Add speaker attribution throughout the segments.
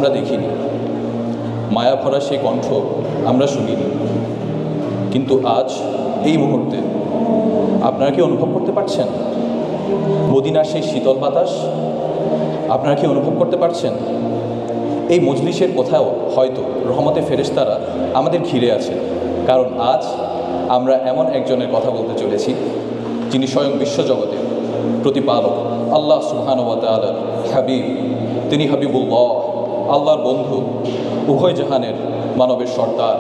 Speaker 1: আমরা দেখিনি, মায়া ভরা সেই কণ্ঠ আমরা শুনিনি, কিন্তু আজ এই মুহূর্তে আপনারা কি অনুভব করতে পারছেন মদিনার সেই শীতল বাতাস? আপনারা কি অনুভব করতে পারছেন এই মজলিসের কোথাও হয়তো রহমতে ফেরেশতারা আমাদের ঘিরে আছে? কারণ আজ আমরা এমন একজনের কথা বলতে চলেছি যিনি স্বয়ং বিশ্বজগতের প্রতিপালক আল্লাহ সুবহানাহু ওয়া তাআলার হাবিব। তিনি হাবিবুল্লাহ, আল্লাহর বন্ধু, উভয় জাহানের মানবের সর্দার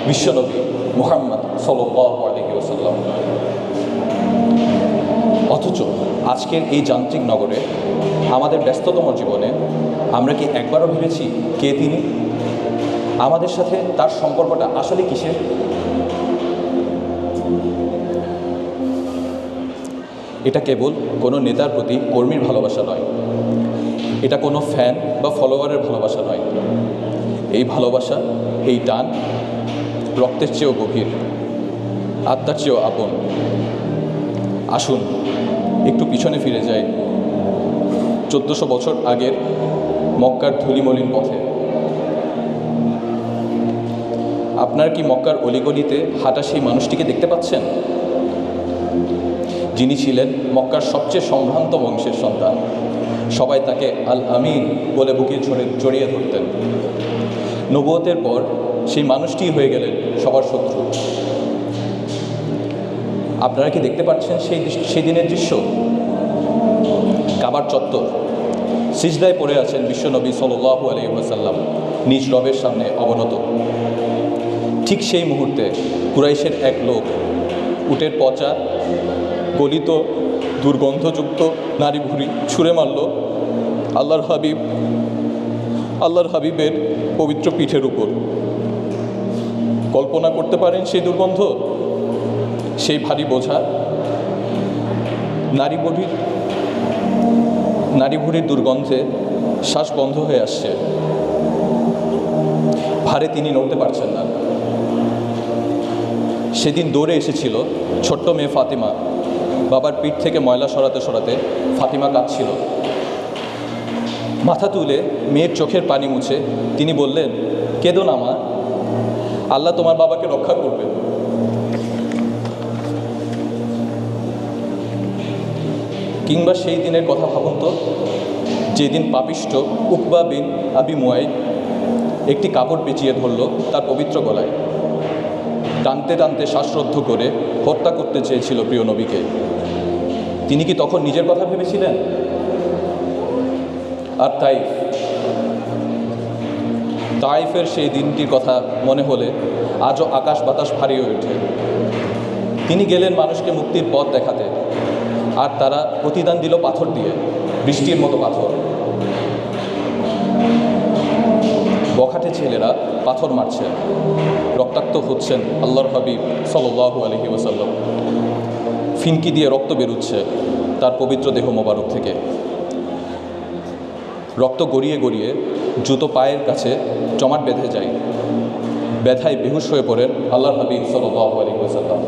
Speaker 1: বিশ্বনবী মুহাম্মদ সাল্লাল্লাহু আলাইহি ওয়াসাল্লাম। অথচ আজকের এই যান্ত্রিক নগরে আমাদের ব্যস্ততম জীবনে আমরা কি একবারও ভেবেছি কে তিনি? আমাদের সাথে তার সম্পর্কটা আসলে কিসের? এটা কেবল কোনো নেতার প্রতি কর্মীর ভালোবাসা নয়, এটা কোনো ফ্যান বা ফলোয়ারের ভালোবাসা নয়। এই ভালোবাসা, এই টান রক্তের চেয়েও গভীর, আত্মার চেয়েও আপন। আসুন একটু পিছনে ফিরে যাই 1400 বছর আগের মক্কার ধুলিমলিন পথে। আপনার কি মক্কার অলিগলিতে হাঁটা সেই মানুষটিকে দেখতে পাচ্ছেন, যিনি ছিলেন মক্কার সবচেয়ে সম্ভ্রান্ত বংশের সন্তান? সবাই তাকে আল আমিন বলে বুকে জড়িয়ে ধরতেন। নবুয়তের পর সেই মানুষটি হয়ে গেলেন সবার শত্রু। আপনারা কি দেখতে পাচ্ছেন সেই দিনের দৃশ্য? কাবার চত্বর, সিজদায় পড়ে আছেন বিশ্বনবী সাল্লাল্লাহু আলাইহি ওয়াসাল্লাম নিজ রবের সামনে অবনত। ঠিক সেই মুহূর্তে কুরাইশের এক লোক উটের পচা, গলিত, দুর্গন্ধযুক্ত নারী ভুঁড়ি ছুঁড়ে মারল আল্লাহর হাবিবের পবিত্র পিঠের উপর। কল্পনা করতে পারেন সেই দুর্গন্ধ, সেই ভারী বোঝা? নারী ভুঁড়ির দুর্গন্ধে শ্বাস বন্ধ হয়ে আসছে। ভারে তিনি নড়তে পারছেন না। সেদিন দৌড়ে এসেছিল ছোট্ট মেয়ে ফাতিমা। বাবার পিঠ থেকে ময়লা সরাতে সরাতে ফাতিমা কাঁদছিল। মাথা তুলে মেয়ের চোখের পানি মুছে তিনি বললেন, কেঁদো না মা, আল্লাহ তোমার বাবাকে রক্ষা করবে। কিংবা সেই দিনের কথা ভাবুন তো, যেদিন পাপিষ্ঠ উকবা বিন আবি মুয়াইদ একটি কাপড় পেঁচিয়ে ধরল তার পবিত্র গলায়, টানতে টানতে শ্বাসরুদ্ধ করে হত্যা করতে চেয়েছিল প্রিয় নবীকে। তিনি কি তখন নিজের কথা ভেবেছিলেন? আর তাইফের সেই দিনটির কথা মনে হলে আজও আকাশ বাতাস ভারী হয়ে ওঠে। তিনি গেলেন মানুষকে মুক্তির পথ দেখাতে, আর তারা প্রতিদান দিল পাথর দিয়ে, বৃষ্টির মতো পাথর। বখাটে ছেলেরা পাথর মারছে, রক্তাক্ত হচ্ছেন আল্লাহর হাবিব সাল্লাল্লাহু আলাইহি ওয়াসাল্লাম। ফিনকি দিয়ে রক্ত বেরোচ্ছে তার পবিত্র দেহ মোবারক থেকে। রক্ত গড়িয়ে গড়িয়ে জুতো পায়ের কাছে জমাট বেঁধে যায়। ব্যথায় বেহুশ হয়ে পড়েন আল্লাহর হাবিব সাল্লাল্লাহু আলাইহি ওয়াসাল্লাম।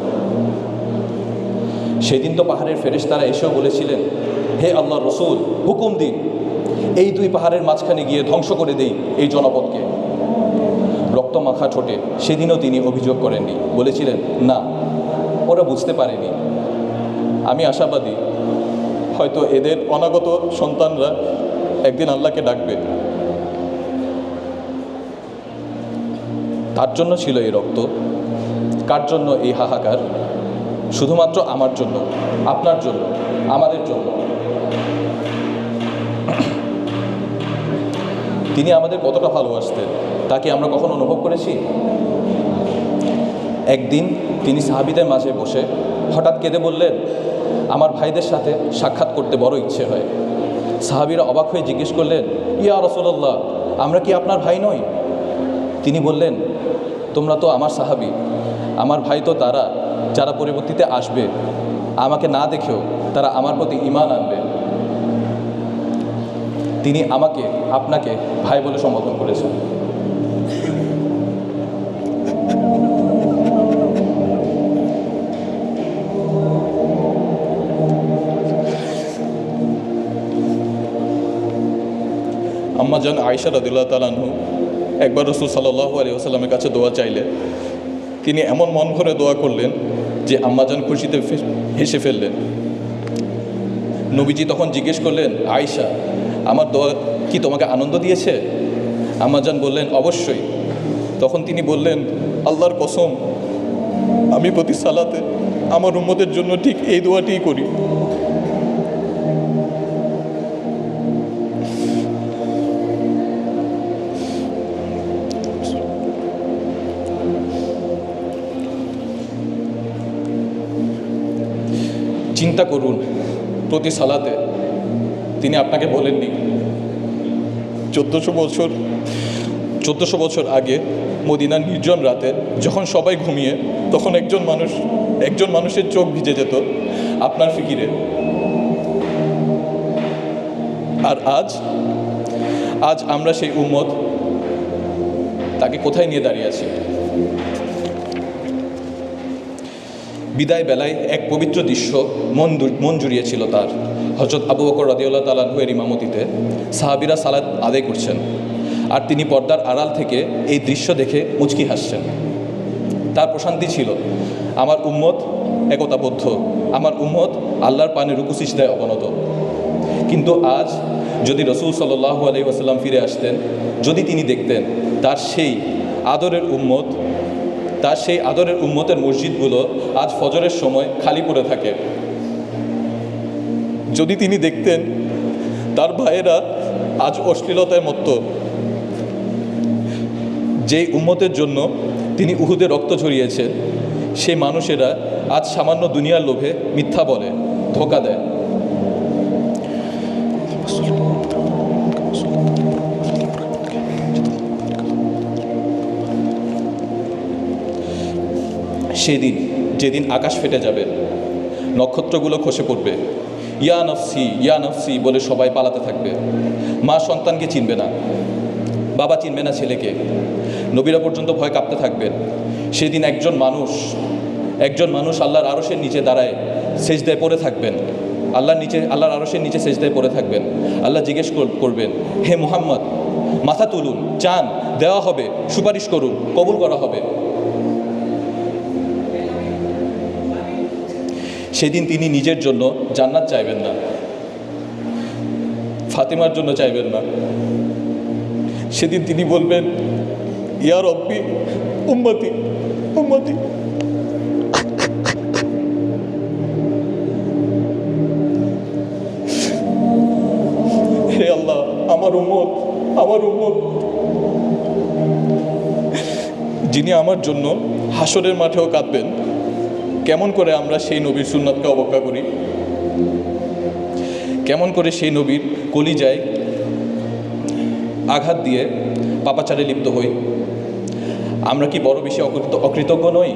Speaker 1: সেদিন তো পাহাড়ের ফেরেশতারা এসেও বলেছিলেন, হে আল্লাহর রসুল, হুকুম দিন, এই দুই পাহাড়ের মাঝখানে গিয়ে ধ্বংস করে দেই এই জনপদকে। রক্ত মাখা ঠোঁটে সেদিনও তিনি অভিযোগ করেননি, বলেছিলেন, না, ওরা বুঝতে পারেনি। আমি আশাবাদী হয়তো এদের অনাগত সন্তানরা একদিন আল্লাহকে ডাকবে। তার জন্য ছিল এই রক্ত, কার জন্য এই হাহাকার? শুধুমাত্র আমার জন্য, আপনার জন্য, আমাদের জন্য। তিনি আমাদের কতটা ভালোবাসতেন তা কি আমরা কখনো অনুভব করেছি? একদিন তিনি সাহাবীদের মাঝে বসে হঠাৎ কেঁদে বললেন, আমার ভাইদের সাথে সাক্ষাৎ করতে বড় ইচ্ছে হয়। সাহাবীরা অবাক হয়ে জিজ্ঞেস করলেন, ইয়া রাসূলুল্লাহ, আমরা কি আপনার ভাই নই? তিনি বললেন, তোমরা তো আমার সাহাবী, আমার ভাই তো তারা যারা পরবর্তীতে আসবে, আমাকে না দেখেও তারা আমার প্রতি ঈমান আনবে। তিনি আমাকে আপনাকে ভাই বলে সম্বোধন করেছেন। আম্মা আম্মাজান আয়েশা রাদিয়াল্লাহু তাআলা আনহু একবার রাসূল সাল্লাল্লাহু আলাইহি ওয়াসাল্লামের কাছে দোয়া চাইলে তিনি এমন মন ভরে দোয়া করলেন যে আম্মাজান খুশিতে হেসে ফেললেন। নবীজি তখন জিজ্ঞেস করলেন, আয়েশা, আমার দোয়া কি তোমাকে আনন্দ দিয়েছে? আম্মাজান বললেন, অবশ্যই। তখন তিনি বললেন, আল্লাহর কসম, আমি প্রতি সালাতে আমার উম্মতের জন্য ঠিক এই দোয়াটিই করি। চিন্তা করুন, প্রতি সালাতে তিনি আপনাকে বলেননি 1400 বছর আগে মদিনার নির্জন রাতে যখন সবাই ঘুমিয়ে, তখন একজন মানুষের চোখ ভিজে যেত আপনার ফিকিরে। আর আজ আমরা সেই উম্মত, তাকে কোথায় নিয়ে দাঁড়িয়ে আছি? বিদায় বেলায় এক পবিত্র দৃশ্য মন জুড়িয়েছিল তার। হযরত আবু বকর রাদিয়াল্লাহু তাআলা আনহু এর ইমামতিতে সাহাবীরা সালাত আদায় করছেন, আর তিনি পর্দার আড়াল থেকে এই দৃশ্য দেখে মুচকি হাসছেন। তার প্রশান্তি ছিল, আমার উম্মত একতাবদ্ধ, আমার উম্মত আল্লাহর পানে রুকু সিজদায় অবনত। কিন্তু আজ যদি রাসূল সাল্লাল্লাহু আলাইহি ওয়াসাল্লাম ফিরে আসতেন, যদি তিনি দেখতেন তার সেই আদরের উম্মতের মসজিদগুলো আজ ফজরের সময় খালি পড়ে থাকে, যদি তিনি দেখতেন তার ভাইয়েরা আজ অশ্লীলতায় মত্ত, যেই উম্মতের জন্য তিনি উহুদে রক্ত ঝরিয়েছেন, সেই মানুষেরা আজ সামান্য দুনিয়ার লোভে মিথ্যা বলে, ধোঁকা দেয়। যেদিন আকাশ ফেটে যাবে, নক্ষত্রগুলো খসে পড়বে, ইয়া নফসি ইয়া নফসি বলে সবাই পালাতে থাকবে। মা সন্তানকে চিনবে না, বাবা চিনবে না ছেলেকে, নবীরা পর্যন্ত ভয় কাঁপতে থাকবেন। সেদিন একজন মানুষ আল্লাহর আরশের নিচে দাঁড়ায় সেজদায় পড়ে থাকবেন, আল্লাহর আরশের নিচে সেজদায় পড়ে থাকবেন। আল্লাহ জিজ্ঞেস করবেন, হে মুহাম্মদ, মাথা তুলুন, চান দেওয়া হবে, সুপারিশ করুন, কবুল করা হবে। সেদিন তিনি নিজের জন্য জান্নাত চাইবেন না, ফাতেমার জন্য চাইবেন না। সেদিন তিনি বলবেন, ইয়া রব্বি উম্মতি উম্মতি। হে আল্লাহ, আমার উম্মত। যিনি আমার জন্য হাসরের মাঠেও কাঁদবেন। কেমন করে আমরা সেই নবীর সুন্নাতকে অবজ্ঞা করি? কেমন করে সেই নবীর কলিজায় আঘাত দিয়ে পাপাচারে লিপ্ত হই? আমরা কি বড় বেশি অকৃতজ্ঞ নই?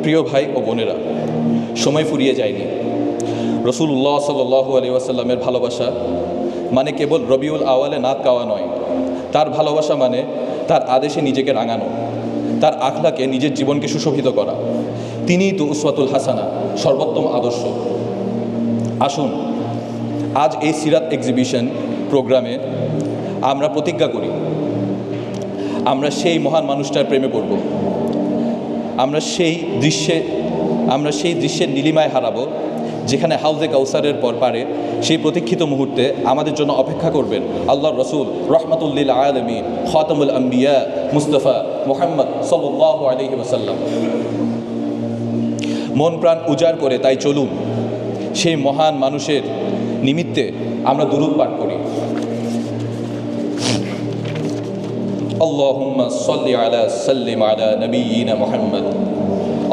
Speaker 1: প্রিয় ভাই ও বোনেরা, সময় ফুরিয়ে যায়নি। রাসূলুল্লাহ সাল্লাল্লাহু আলাইহি ওয়াসাল্লামের ভালোবাসা মানে কেবল রবিউল আওয়ালে নাত গাওয়া নয়। তার ভালোবাসা মানে তার আদেশে নিজেকে রাঙানো, তার আখলাকে নিজের জীবনকে সুশোভিত করা। তিনিই তো উসওয়াতুল হাসানা, সর্বোত্তম আদর্শ। আসুন আজ এই সিরাত এক্সিবিশন প্রোগ্রামে আমরা প্রতিজ্ঞা করি, আমরা সেই মহান মানুষটার প্রেমে পড়ব। আমরা সেই দৃশ্যের নীলিমায় হারাবো, যেখানে হাউজে কাউসারের পর পারে সেই প্রতীক্ষিত মুহূর্তে আমাদের জন্য অপেক্ষা করবেন আল্লাহর রসুল রহমাতুল্লিল আলামিন খাতামুল আম্বিয়া মুস্তাফা মুহাম্মদ সাল্লাল্লাহু আলাইহি ওয়াসাল্লাম। মন প্রাণ উজাড় করে তাই চলুন সেই মহান মানুষের নিমিত্তে আমরা দুরূদ পাঠ করি। আল্লাহুম্মা সাল্লি আলা সাল্লিম আলা নবিয়িনা মুহাম্মদ।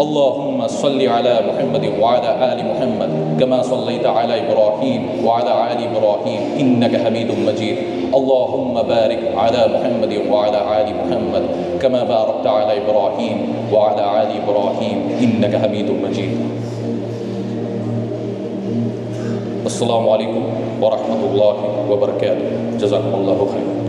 Speaker 1: اللهم صل على محمد وعلى آل محمد كما صليت على إبراهيم وعلى آل إبراهيم إنك حميد مجيد. اللهم بارك على محمد وعلى آل محمد كما باركت على إبراهيم وعلى آل إبراهيم إنك حميد مجيد. السلام عليكم ورحمة الله وبركاته. جزاكم الله خيرا.